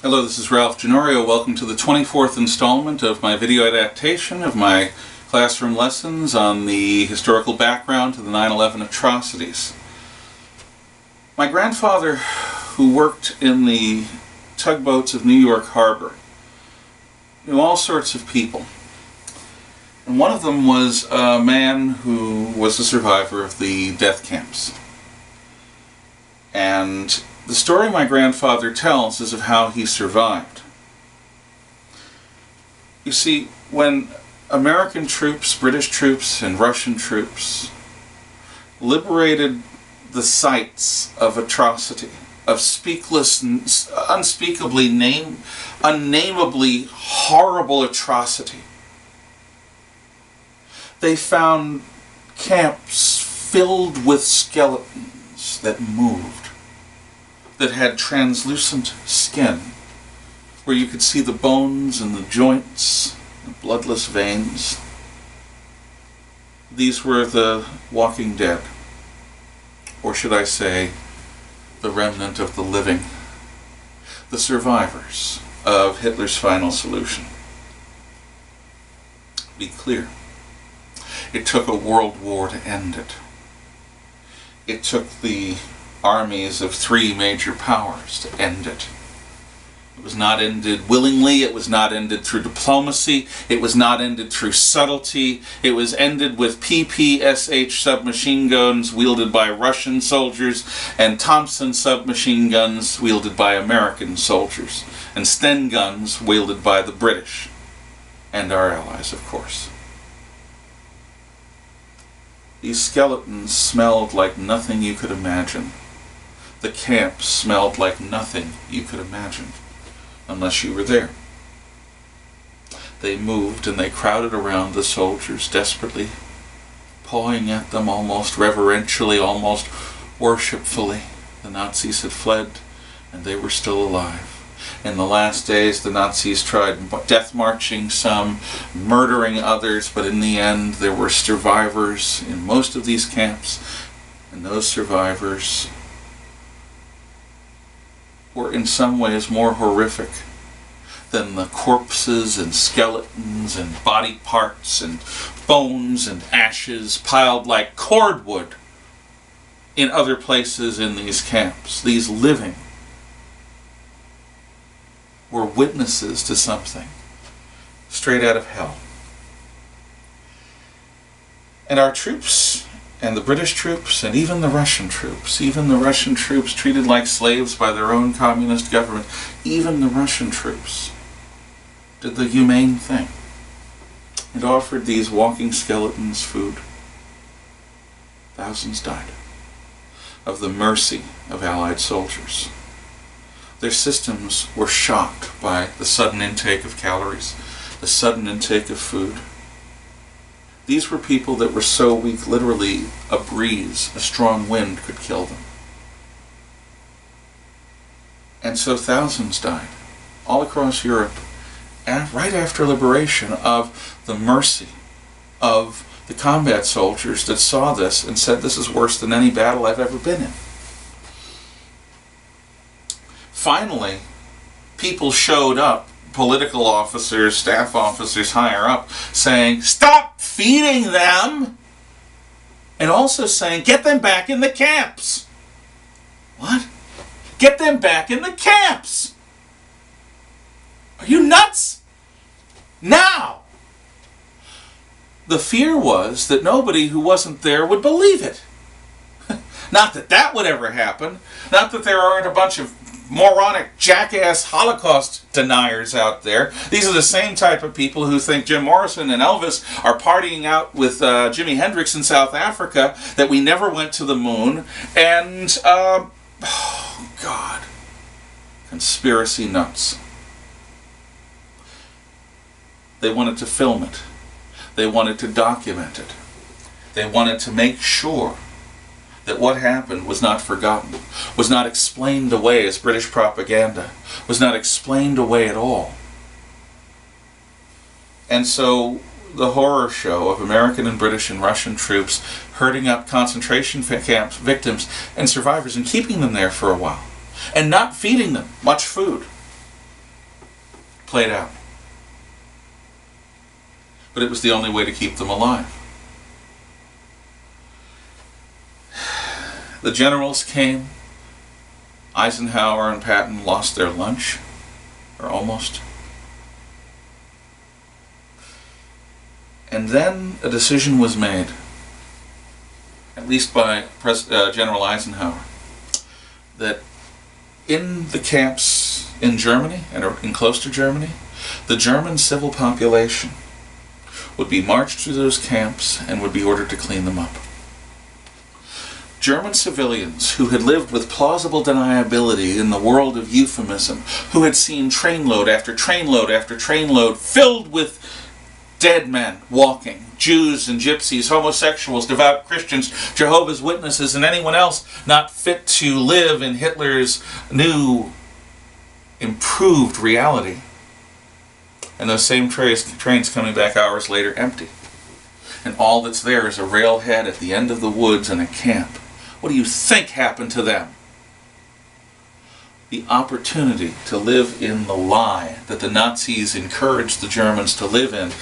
Hello, this is Ralph Ginorio. Welcome to the 24th installment of my video adaptation of my classroom lessons on the historical background to the 9/11 atrocities. My grandfather, who worked in the tugboats of New York Harbor, knew all sorts of people. And one of them was a man who was a survivor of the death camps. And the story my grandfather tells is of how he survived. You see, when American troops, British troops, and Russian troops liberated the sites of atrocity, of unspeakably unnamably horrible atrocity, they found camps filled with skeletons that moved, that had translucent skin, where you could see the bones and the joints, the bloodless veins. These were the walking dead, or should I say, the remnant of the living, the survivors of Hitler's final solution. Be clear, it took a world war to end it. It took the armies of three major powers to end it. It was not ended willingly, it was not ended through diplomacy, it was not ended through subtlety, it was ended with PPSH submachine guns wielded by Russian soldiers and Thompson submachine guns wielded by American soldiers, and Sten guns wielded by the British and our allies, of course. These skeletons smelled like nothing you could imagine. The camp smelled like nothing you could imagine, unless you were there. They moved and they crowded around the soldiers, desperately pawing at them, almost reverentially, almost worshipfully. The Nazis had fled, and they were still alive. In the last days, the Nazis tried death marching some, murdering others, but in the end there were survivors in most of these camps, and those survivors were in some ways more horrific than the corpses and skeletons and body parts and bones and ashes piled like cordwood in other places in these camps. These living were witnesses to something straight out of hell. And our troops, and the British troops, and even the Russian troops treated like slaves by their own communist government, even the Russian troops did the humane thing. It offered these walking skeletons food. Thousands died of the mercy of Allied soldiers. Their systems were shocked by the sudden intake of calories, the sudden intake of food. These were people that were so weak, literally a breeze, a strong wind could kill them. And so thousands died, all across Europe, right after liberation, of the mercy of the combat soldiers that saw this and said, this is worse than any battle I've ever been in. Finally, people showed up, political officers, staff officers higher up, saying, stop feeding them! And also saying, get them back in the camps! What? Get them back in the camps! Are you nuts? Now! The fear was that nobody who wasn't there would believe it. Not that that would ever happen. Not that there aren't a bunch of moronic, jackass Holocaust deniers out there. These are the same type of people who think Jim Morrison and Elvis are partying out with Jimi Hendrix in South Africa, that we never went to the moon, and, oh God, conspiracy nuts. They wanted to film it. They wanted to document it. They wanted to make sure that what happened was not forgotten, was not explained away as British propaganda, was not explained away at all. And so the horror show of American and British and Russian troops herding up concentration camp victims and survivors and keeping them there for a while, and not feeding them much food, played out. But it was the only way to keep them alive. The generals came. Eisenhower and Patton lost their lunch, or almost. And then a decision was made, at least by General Eisenhower, that in the camps in Germany, and in close to Germany, the German civil population would be marched through those camps and would be ordered to clean them up. German civilians who had lived with plausible deniability in the world of euphemism, who had seen trainload after trainload after trainload filled with dead men walking, Jews and gypsies, homosexuals, devout Christians, Jehovah's Witnesses, and anyone else not fit to live in Hitler's new, improved reality. And those same trains coming back hours later empty. And all that's there is a railhead at the end of the woods and a camp. What do you think happened to them? The opportunity to live in the lie that the Nazis encouraged the Germans to live in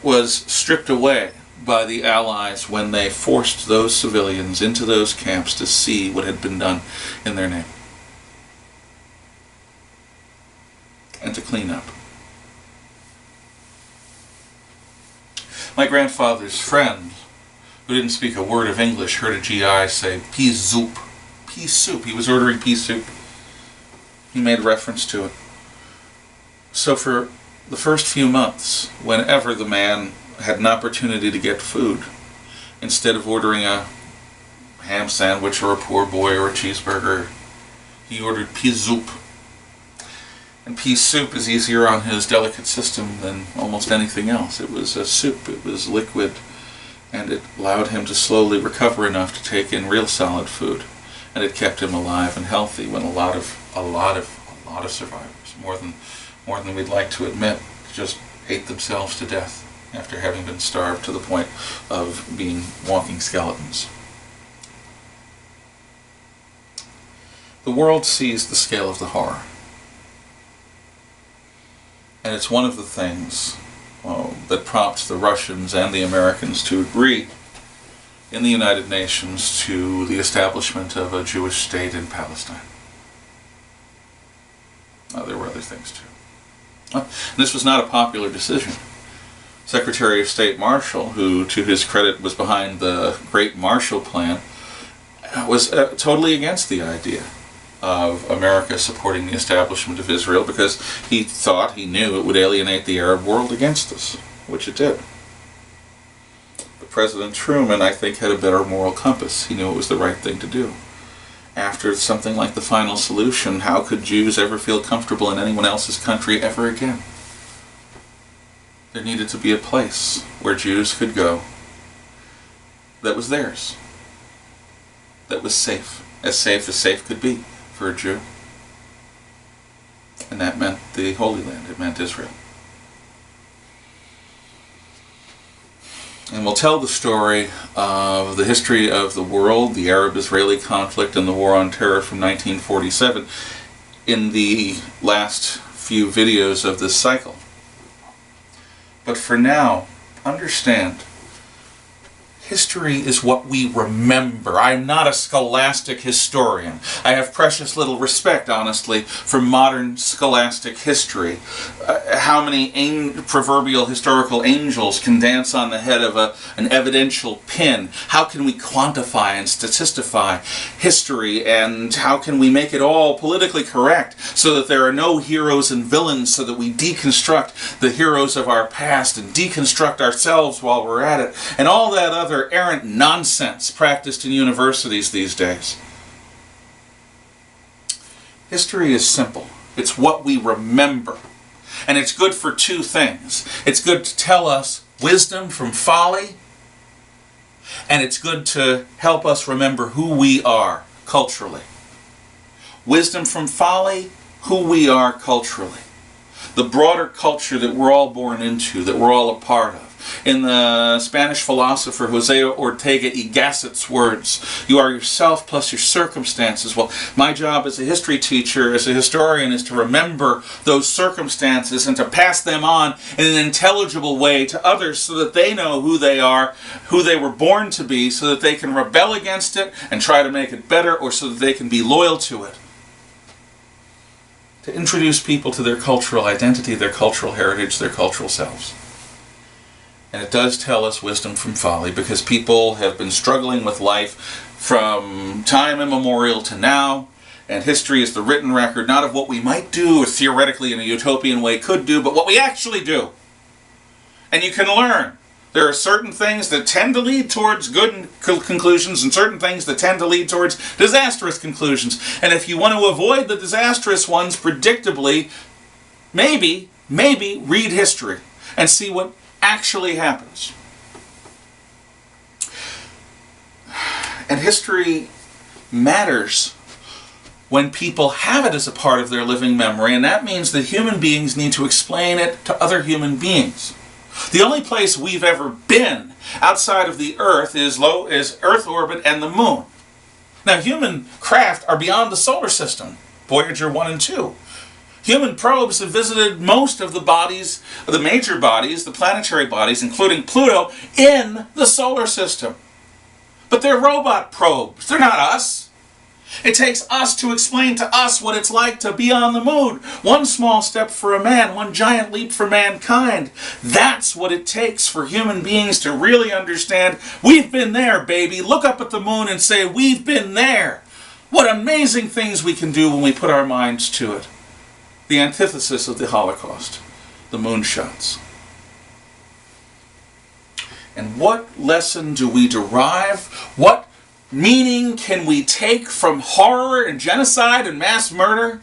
was stripped away by the Allies when they forced those civilians into those camps to see what had been done in their name. And to clean up. My grandfather's friend, who didn't speak a word of English, heard a GI say, "Pea soup." Pea soup. He was ordering pea soup. He made reference to it. So for the first few months, whenever the man had an opportunity to get food, instead of ordering a ham sandwich or a poor boy or a cheeseburger, he ordered pea soup. And pea soup is easier on his delicate system than almost anything else. It was a soup, it was liquid, and it allowed him to slowly recover enough to take in real solid food. And it kept him alive and healthy when a lot of survivors, more than we'd like to admit, just ate themselves to death after having been starved to the point of being walking skeletons. The world sees the scale of the horror. And it's one of the things that prompts the Russians and the Americans to agree in the United Nations to the establishment of a Jewish state in Palestine. There were other things too. This was not a popular decision. Secretary of State Marshall, who to his credit was behind the Great Marshall Plan, was totally against the idea of America supporting the establishment of Israel because he knew it would alienate the Arab world against us, which it did. But President Truman, I think, had a better moral compass. He knew it was the right thing to do. After something like the final solution, how could Jews ever feel comfortable in anyone else's country ever again? There needed to be a place where Jews could go that was theirs, that was safe as safe could be for a Jew. And that meant the Holy Land, it meant Israel. And we'll tell the story of the history of the world, the Arab-Israeli conflict and the War on Terror from 1947 in the last few videos of this cycle. But for now, understand, history is what we remember. I'm not a scholastic historian. I have precious little respect, honestly, for modern scholastic history. How many proverbial historical angels can dance on the head of an evidential pin? How can we quantify and statistify history, and how can we make it all politically correct so that there are no heroes and villains, so that we deconstruct the heroes of our past and deconstruct ourselves while we're at it, and all that other errant nonsense practiced in universities these days. History is simple. It's what we remember. And it's good for two things. It's good to tell us wisdom from folly, and it's good to help us remember who we are culturally. Wisdom from folly, who we are culturally. The broader culture that we're all born into, that we're all a part of. in the Spanish philosopher Jose Ortega y Gasset's words. You are yourself plus your circumstances. Well, my job as a history teacher, as a historian, is to remember those circumstances and to pass them on in an intelligible way to others so that they know who they are, who they were born to be, so that they can rebel against it and try to make it better, or so that they can be loyal to it. To introduce people to their cultural identity, their cultural heritage, their cultural selves. And it does tell us wisdom from folly, because people have been struggling with life from time immemorial to now, and history is the written record, not of what we might do, or theoretically in a utopian way could do, but what we actually do. And you can learn. There are certain things that tend to lead towards good conclusions and certain things that tend to lead towards disastrous conclusions. And if you want to avoid the disastrous ones predictably, maybe read history and see what actually happens. And history matters when people have it as a part of their living memory, and that means that human beings need to explain it to other human beings. The only place we've ever been outside of the Earth is Earth orbit and the Moon. Now, human craft are beyond the solar system, Voyager 1 and 2. Human probes have visited most of the bodies, the major bodies, the planetary bodies, including Pluto, in the solar system. But they're robot probes. They're not us. It takes us to explain to us what it's like to be on the moon. One small step for a man, one giant leap for mankind. That's what it takes for human beings to really understand, we've been there, baby. Look up at the moon and say, we've been there. What amazing things we can do when we put our minds to it. The antithesis of the Holocaust, the moonshots. And what lesson do we derive? What meaning can we take from horror and genocide and mass murder?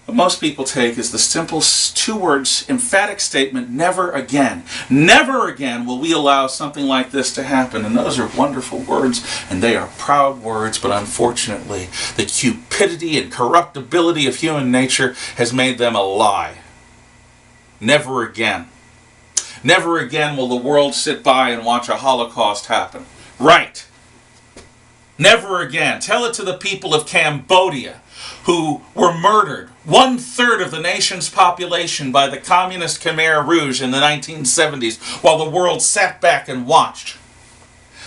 What most people take is the simple two words, emphatic statement, never again. Never again will we allow something like this to happen. And those are wonderful words, and they are proud words, but unfortunately, the cupidity and corruptibility of human nature has made them a lie. Never again. Never again will the world sit by and watch a Holocaust happen. Right. Never again. Tell it to the people of Cambodia who were murdered, 1/3 of the nation's population, by the communist Khmer Rouge in the 1970s while the world sat back and watched.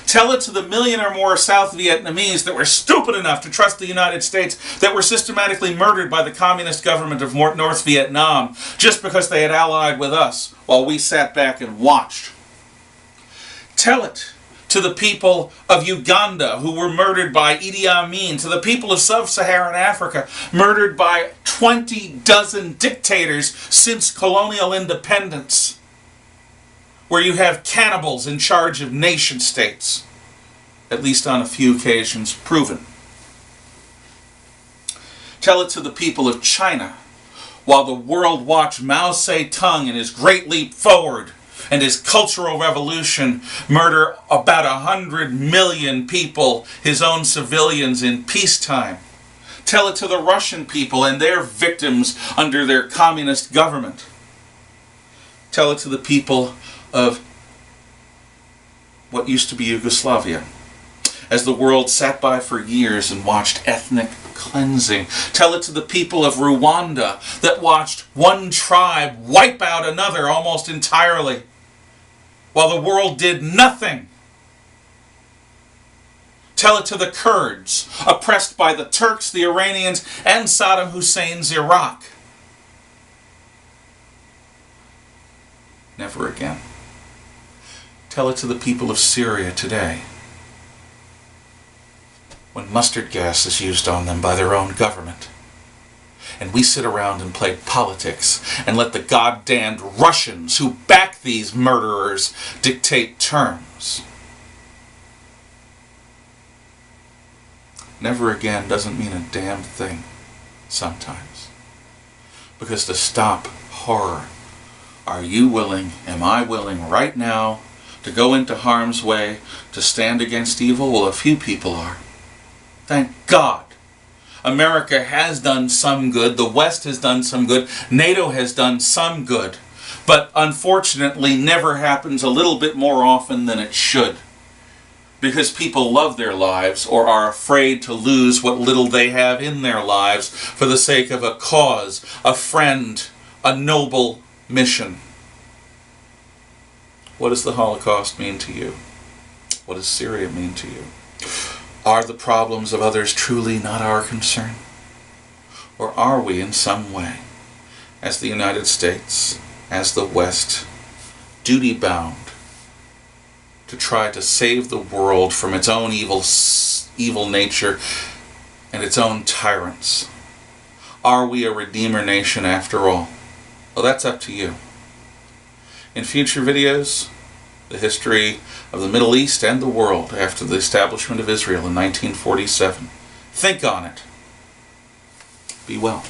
Tell it to the million or more South Vietnamese that were stupid enough to trust the United States, that were systematically murdered by the communist government of North Vietnam just because they had allied with us while we sat back and watched. Tell it to the people of Uganda who were murdered by Idi Amin, to the people of sub-Saharan Africa murdered by 20 dictators since colonial independence, where you have cannibals in charge of nation states, at least on a few occasions proven. Tell it to the people of China while the world watched Mao Zedong and his Great Leap Forward and his Cultural Revolution murder about 100 million people, his own civilians, in peacetime. Tell it to the Russian people and their victims under their communist government. Tell it to the people of what used to be Yugoslavia, as the world sat by for years and watched ethnic cleansing. Tell it to the people of Rwanda that watched one tribe wipe out another almost entirely, while the world did nothing. Tell it to the Kurds, oppressed by the Turks, the Iranians, and Saddam Hussein's Iraq. Never again. Tell it to the people of Syria today, when mustard gas is used on them by their own government, and we sit around and play politics and let the goddamned Russians who back these murderers dictate terms. Never again doesn't mean a damn thing sometimes. Because to stop horror, are you willing, am I willing right now to go into harm's way to stand against evil? Well, a few people are. Thank God. America has done some good. The West has done some good. NATO has done some good. but unfortunately never happens a little bit more often than it should. Because people love their lives or are afraid to lose what little they have in their lives for the sake of a cause, a friend, a noble mission. What does the Holocaust mean to you? What does Syria mean to you? Are the problems of others truly not our concern? Or are we in some way, as the United States, as the West, duty-bound to try to save the world from its own evil nature and its own tyrants? Are we a Redeemer nation after all? Well, that's up to you. In future videos, the history of the Middle East and the world after the establishment of Israel in 1947. Think on it. Be well.